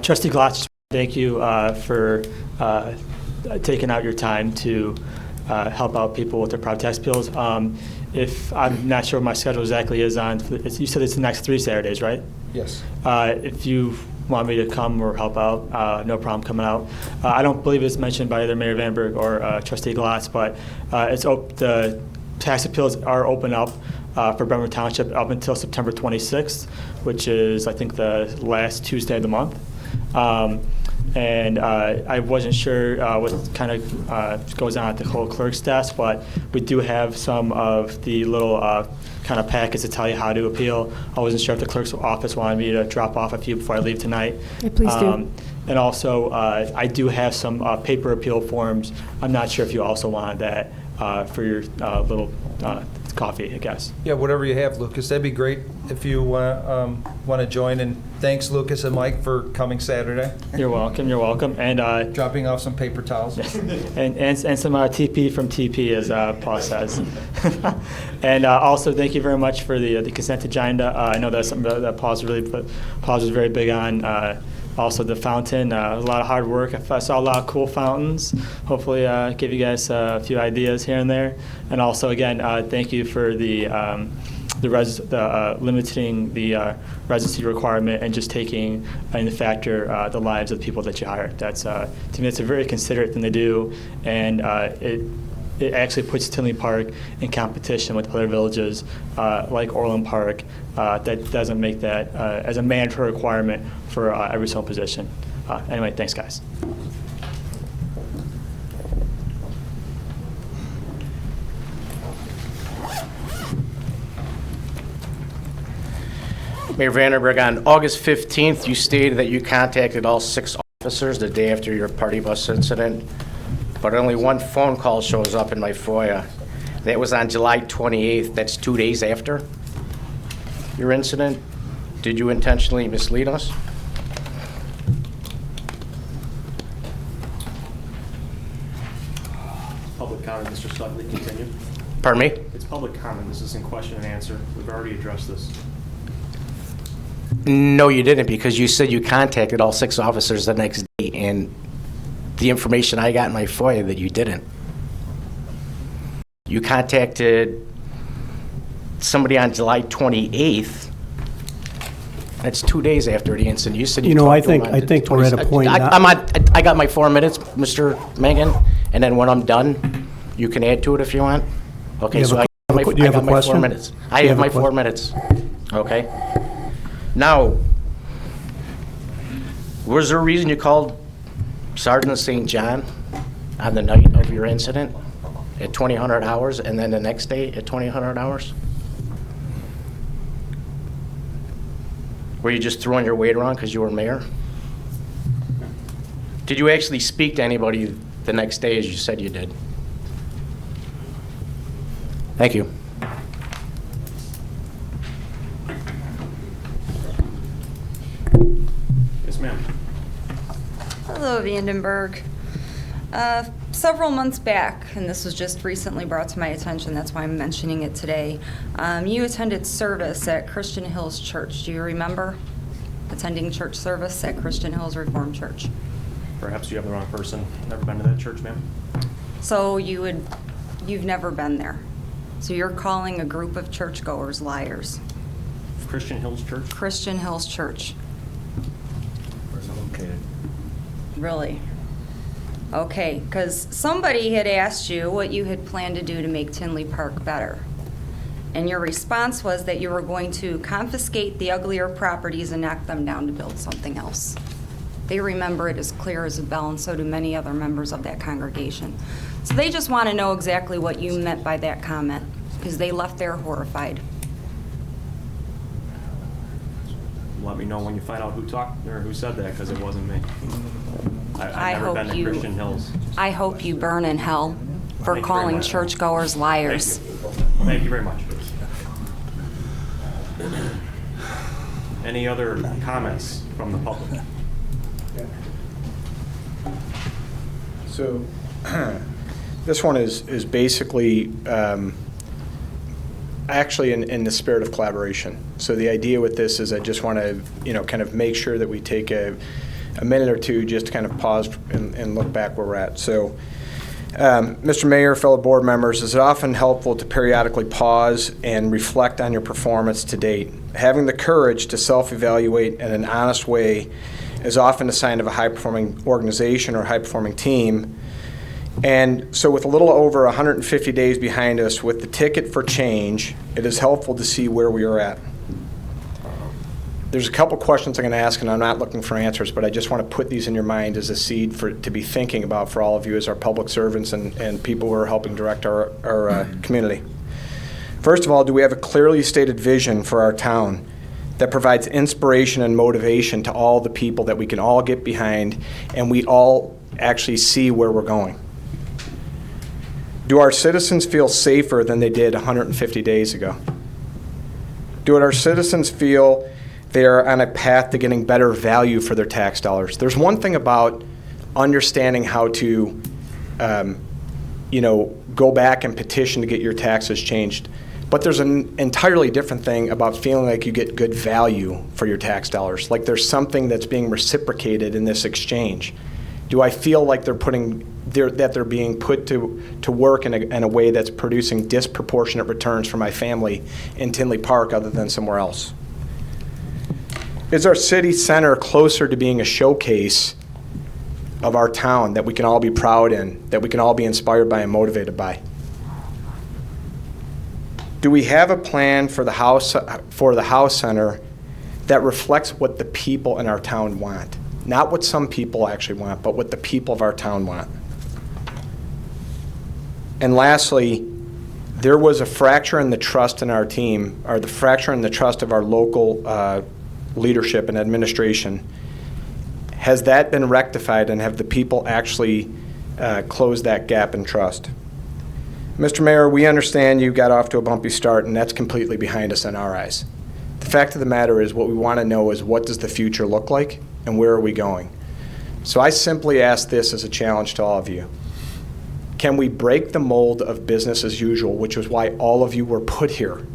Trustee Glatz, thank you for taking out your time to help out people with their property tax appeals. If I'm not sure what my schedule exactly is on, you said it's the next 3 Saturdays, right? Yes. If you want me to come or help out, no problem coming out. I don't believe it's mentioned by either Mayor Vandenberg or Trustee Glatz, but the tax appeals are open up for Bremer Township up until September 26th, which is, I think, the last Tuesday of the month. And I wasn't sure what kind of goes on at the whole clerk's desk, but we do have some of the little kind of packets to tell you how to appeal. I wasn't sure if the clerk's office wanted me to drop off a few before I leave tonight. Yeah, please do. And also, I do have some paper appeal forms. I'm not sure if you also wanted that for your little coffee, I guess. Yeah, whatever you have, Lucas. That'd be great if you want to join. And thanks, Lucas and Mike, for coming Saturday. You're welcome. You're welcome. And dropping off some paper towels. and some TP from TP, as Paul says. And also, thank you very much for the consent agenda. I know that's something that Paul was very big on. Also, the fountain, a lot of hard work. I saw a lot of cool fountains. Hopefully, give you guys a few ideas here and there. And also, again, thank you for the limiting the residency requirement and just taking into factor the lives of the people that you hire. That's to me, it's a very considerate thing to do, and it actually puts Tinley Park in competition with other villages like Orland Park that doesn't make that as a mandatory requirement for every single position. Anyway, thanks, guys. Mayor Vandenberg, on August 15th, you stated that you contacted all 6 officers the day after your party bus incident, but only one phone call shows up in my FOIA. That was on July 28th. That's 2 days after your incident. Did you intentionally mislead us? Public comment, Mr. Sutton, continue. Pardon me? It's public comment. This isn't question and answer. We've already addressed this. No, you didn't, because you said you contacted all 6 officers the next day, and the information I got in my FOIA that you didn't. You contacted somebody on July 28th. That's 2 days after the incident. You said you know, I talked to him think on we're at a point now. I got my 4 minutes, Mr. Megan, and then when I'm done, you can add to it if you want. Okay, so I got my 4 minutes. I have my 4 minutes. Okay. Now, was there a reason you called Sergeant St. John on the night of your incident at 2000 hours and then the next day at 2000 hours? Were you just throwing your weight around because you were mayor? Did you actually speak to anybody the next day as you said you did? Thank you. Yes, ma'am. Hello, Vandenberg. Several months back, and this was just recently brought to my attention, that's why I'm mentioning it today, you attended service at Christian Hills Church. Do you remember attending church service at Christian Hills Reformed Church? Perhaps you have the wrong person. Never been to that church, ma'am. So you've never been there. So you're calling a group of churchgoers liars. Christian Hills Church? Christian Hills Church. Where's it located? Really? Okay, because somebody had asked you what you had planned to do to make Tinley Park better. And your response was that you were going to confiscate the uglier properties and knock them down to build something else. They remember it as clear as a bell, and so do many other members of that congregation. So they just want to know exactly what you meant by that comment, because they left there horrified. Let me know when you find out who talked or who said that, because it wasn't me. I've never been to Christian Hills. I hope you burn in hell for calling churchgoers liars. Thank you very much. Any other comments from the public? So this one is basically actually in the spirit of collaboration. So the idea with this is I just want to, kind of make sure that we take a a minute or two just to kind of pause and look back where we're at. So, Mr. Mayor, fellow board members, it's often helpful to periodically pause and reflect on your performance to date. Having the courage to self-evaluate in an honest way is often a sign of a high-performing organization or high-performing team. And so with a little over 150 days behind us with the ticket for change, it is helpful to see where we are at. There's a couple questions I'm going to ask, and I'm not looking for answers, but I just want to put these in your mind as a seed to be thinking about for all of you as our public servants and people who are helping direct our community. First of all, do we have a clearly stated vision for our town that provides inspiration and motivation to all the people that we can all get behind and we all actually see where we're going? Do our citizens feel safer than they did 150 days ago? Do our citizens feel they are on a path to getting better value for their tax dollars? There's one thing about understanding how to, go back and petition to get your taxes changed. But there's an entirely different thing about feeling like you get good value for your tax dollars, like there's something that's being reciprocated in this exchange. Do I feel like they're being put to work in a way that's producing disproportionate returns for my family in Tinley Park other than somewhere else? Is our city center closer to being a showcase of our town that we can all be proud in, that we can all be inspired by and motivated by? Do we have a plan for the House Center that reflects what the people in our town want? Not what some people actually want, but what the people of our town want. And lastly, there was a fracture in the trust in our team, or the fracture in the trust of our local leadership and administration. Has that been rectified, and have the people actually closed that gap in trust? Mr. Mayor, we understand you got off to a bumpy start, and that's completely behind us in our eyes. The fact of the matter is, what we want to know is, what does the future look like, and where are we going? So I simply ask this as a challenge to all of you. Can we break the mold of business as usual, which is why all of you were put here?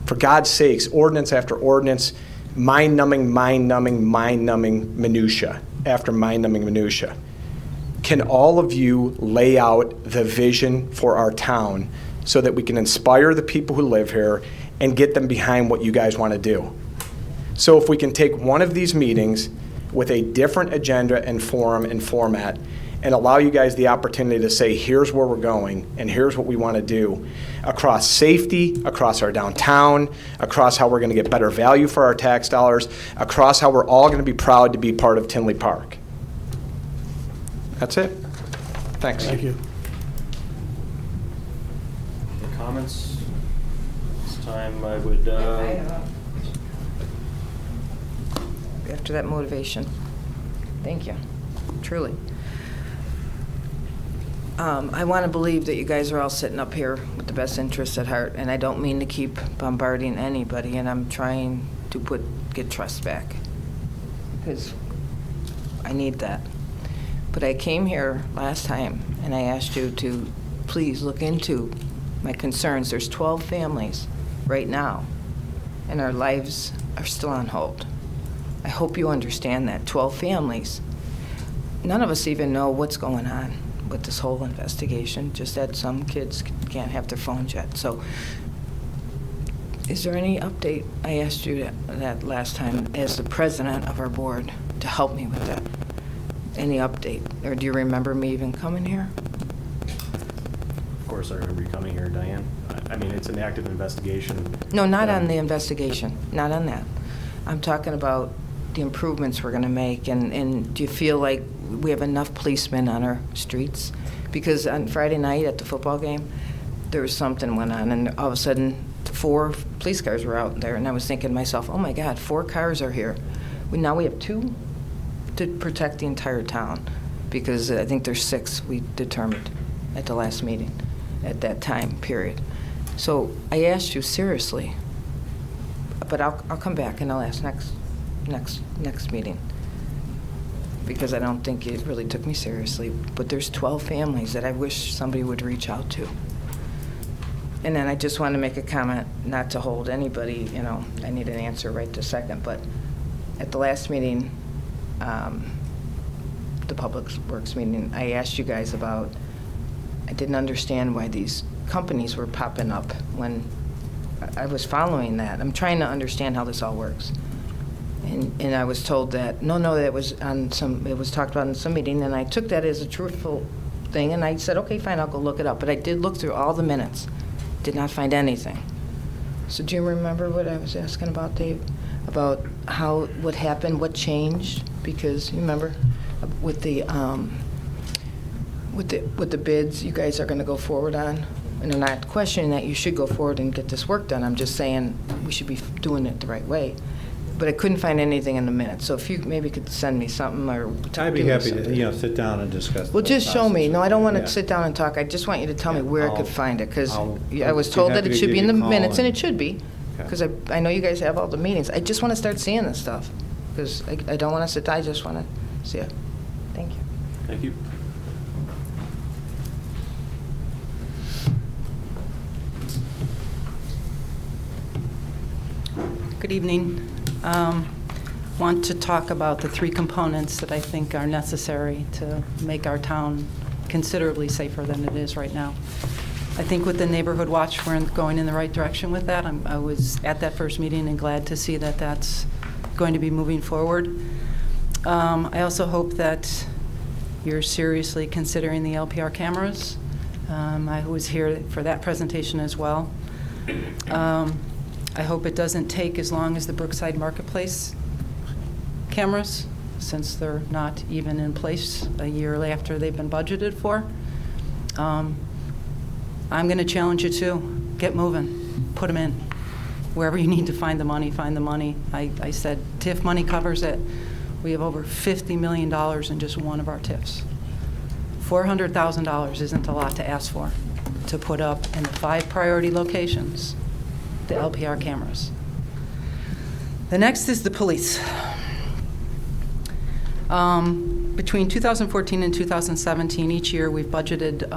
For God's sakes, ordinance after ordinance, mind-numbing minutia after mind-numbing minutia. Can all of you lay out the vision for our town so that we can inspire the people who live here and get them behind what you guys want to do? So if we can take one of these meetings with a different agenda and forum and format and allow you guys the opportunity to say, here's where we're going and here's what we want to do across safety, across our downtown, across how we're going to get better value for our tax dollars, across how we're all going to be proud to be part of Tinley Park. That's it. Thanks. Thank you. Any comments? This time I would... After that motivation. Thank you, truly. I want to believe that you guys are all sitting up here with the best interests at heart, and I don't mean to keep bombarding anybody, and I'm trying to get trust back, because I need that. But I came here last time, and I asked you to please look into my concerns. There's 12 families right now, and our lives are still on hold. I hope you understand that. 12 families. None of us even know what's going on with this whole investigation, just that some kids can't have their phones yet. So is there any update? I asked you that last time as the president of our board to help me with that. Any update? Or do you remember me even coming here? Of course I remember you coming here, Diane. I mean, it's an active investigation. No, not on the investigation. Not on that. I'm talking about the improvements we're going to make, and do you feel like we have enough policemen on our streets? Because on Friday night at the football game, there was something went on, and all of a sudden 4 police cars were out there, and I was thinking to myself, oh my God, 4 cars are here. Now we have 2 to protect the entire town, because I think there's 6 we determined at the last meeting at that time period. So I asked you seriously, but I'll come back and I'll ask next meeting, because I don't think it really took me seriously. But there's 12 families that I wish somebody would reach out to. And then I just want to make a comment, not to hold anybody, I need an answer right this second, but at the last meeting, the Public Works meeting, I asked you guys about, I didn't understand why these companies were popping up when I was following that. I'm trying to understand how this all works. And I was told that, no, that was it was talked about in some meeting, and I took that as a truthful thing, and I said, okay, fine, I'll go look it up. But I did look through all the minutes, did not find anything. So do you remember what I was asking about, Dave? About what happened, what changed? Because you remember with the bids you guys are going to go forward on, and I'm not questioning that you should go forward and get this work done. I'm just saying we should be doing it the right way. But I couldn't find anything in the minutes. So if you maybe could send me something, or I'd be happy to sit down and discuss. Well, just show me. No, I don't want to Yeah. sit down and talk. I just want you to tell me where I could find it, because I was be told that happy it to should be give in the you a call minutes, and and- it should be, because I know you guys have all the meetings. I just want to start seeing this stuff, because I don't want to sit down. I just want to see it. Thank you. Thank you. Good evening. Want to talk about the three components that I think are necessary to make our town considerably safer than it is right now. I think with the Neighborhood Watch, we're going in the right direction with that. I was at that first meeting and glad to see that that's going to be moving forward. I also hope that you're seriously considering the LPR cameras. I was here for that presentation as well. I hope it doesn't take as long as the Brookside Marketplace cameras, since they're not even in place a year after they've been budgeted for. I'm going to challenge you too. Get moving. Put them in. Wherever you need to find the money, find the money. I said TIF money covers it. We have over $50 million in just one of our TIFs. $400,000 isn't a lot to ask for to put up in the 5 priority locations the LPR cameras. The next is the police. Between 2014 and 2017, each year we've budgeted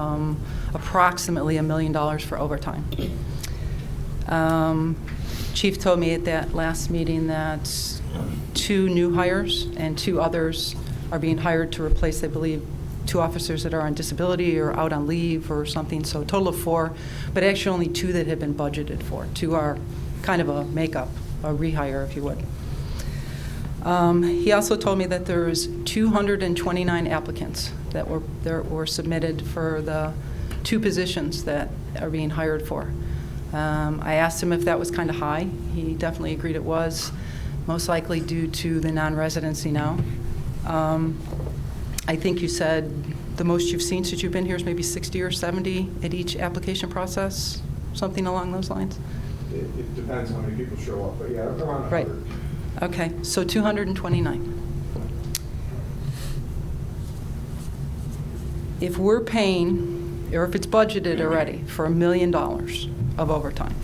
approximately $1 million for overtime. Chief told me at that last meeting that 2 new hires and 2 others are being hired to replace, I believe, 2 officers that are on disability or out on leave or something, so a total of 4, but actually only 2 that have been budgeted for. 2 are kind of a makeup, a rehire, if you would. He also told me that there's 229 applicants that were submitted for the 2 positions that are being hired for. I asked him if that was kind of high. He definitely agreed it was, most likely due to the non-residency now. I think you said the most you've seen since you've been here is maybe 60 or 70 at each application process, something along those lines? It depends how many people show up, but yeah, around 100. Right. Okay, so 229. If we're paying, or if it's budgeted already for $1 million of overtime,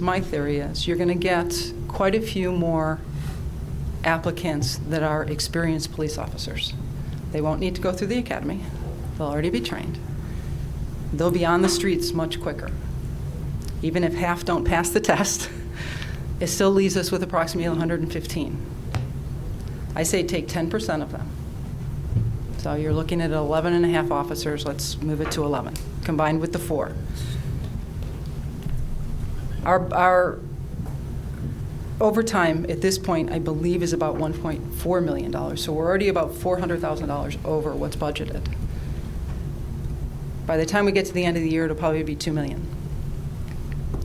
my theory is, you're going to get quite a few more applicants that are experienced police officers. They won't need to go through the academy. They'll already be trained. They'll be on the streets much quicker. Even if half don't pass the test, it still leaves us with approximately 115. I say take 10% of them. So you're looking at 11 and a half officers. Let's move it to 11, combined with the 4. Our overtime at this point, I believe, is about $1.4 million. So we're already about $400,000 over what's budgeted. By the time we get to the end of the year, it'll probably be $2 million.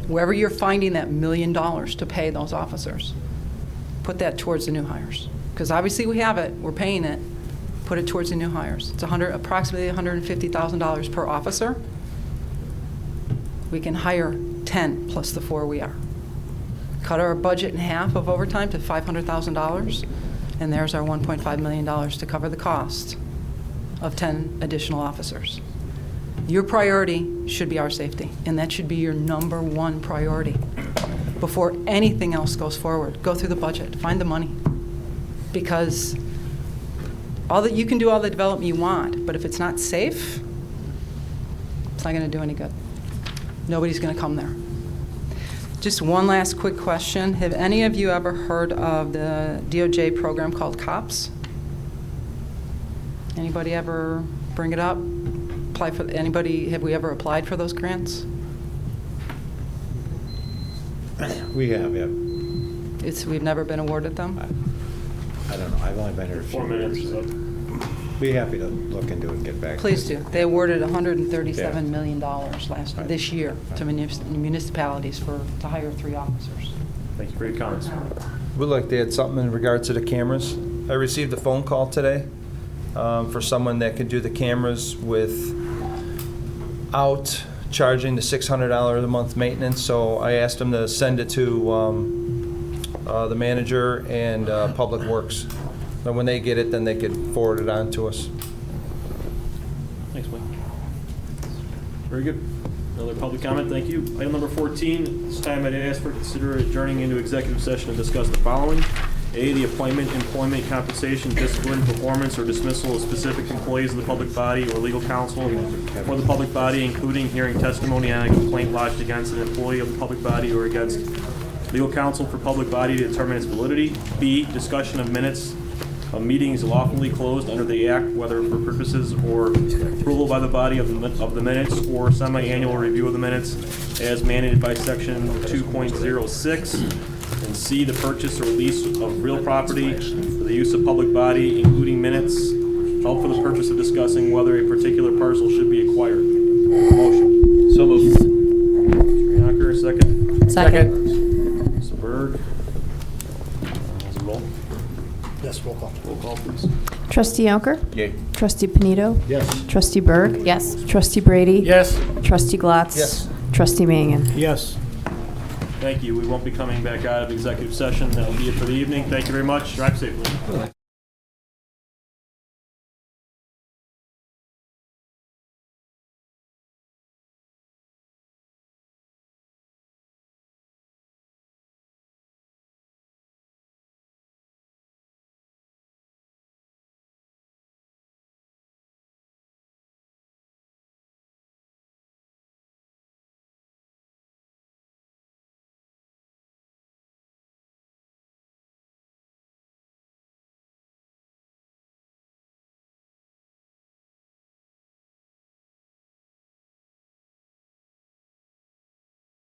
Wherever you're finding that $1 million to pay those officers, put that towards the new hires. Because obviously we have it, we're paying it, put it towards the new hires. It's approximately $150,000 per officer. We can hire 10 plus the 4 we are. Cut our budget in half of overtime to $500,000, and there's our $1.5 million to cover the cost of 10 additional officers. Your priority should be our safety, and that should be your number 1 priority. Before anything else goes forward, go through the budget, find the money. Because you can do all the development you want, but if it's not safe, it's not going to do any good. Nobody's going to come there. Just one last quick question. Have any of you ever heard of the DOJ program called COPS? Anybody ever bring it up? Apply for, anybody, have we ever applied for those grants? We have, yeah. We've never been awarded them? I don't know, I've only been here a few 4 minutes. years. Be happy to look into it and get back. to Please you. do. They awarded $137 Yeah. million this year to municipalities to hire 3 officers. Thank you for your comments. Would like to add something in regard to the cameras. I received a phone call today for someone that could do the cameras without charging the $600 a month maintenance, so I asked him to send it to the manager and Public Works. And when they get it, then they could forward it on to us. Thanks, Mike. Very good. Another public comment, thank you. Item number 14, this time I'd ask for consider adjourning into executive session to discuss the following. A, the appointment, employment, compensation, discipline, performance, or dismissal of specific employees of the public body or legal counsel for the public body, including hearing testimony on a complaint lodged against an employee of the public body or against legal counsel for public body to determine its validity. B, discussion of minutes of meetings lawfully closed under the Act, whether for purposes or approval by the body of the minutes or semi-annual review of the minutes as mandated by Section 2.06. And C, the purchase or lease of real property for the use of public body, including minutes, held for the purpose of discussing whether a particular parcel should be acquired. Motion. So moved. Mr. Yonker, second. Second. Mr. Berg. Roll. Yes, roll call. Roll call, please. Trustee Yonker? Yay. Trustee Panito? Yes. Trustee Berg? Yes. Trustee Brady? Yes. Trustee Glatz? Yes. Trustee Mangan? Yes. Thank you. We won't be coming back out of executive session. That will be it for the evening. Thank you very much. Drive safely.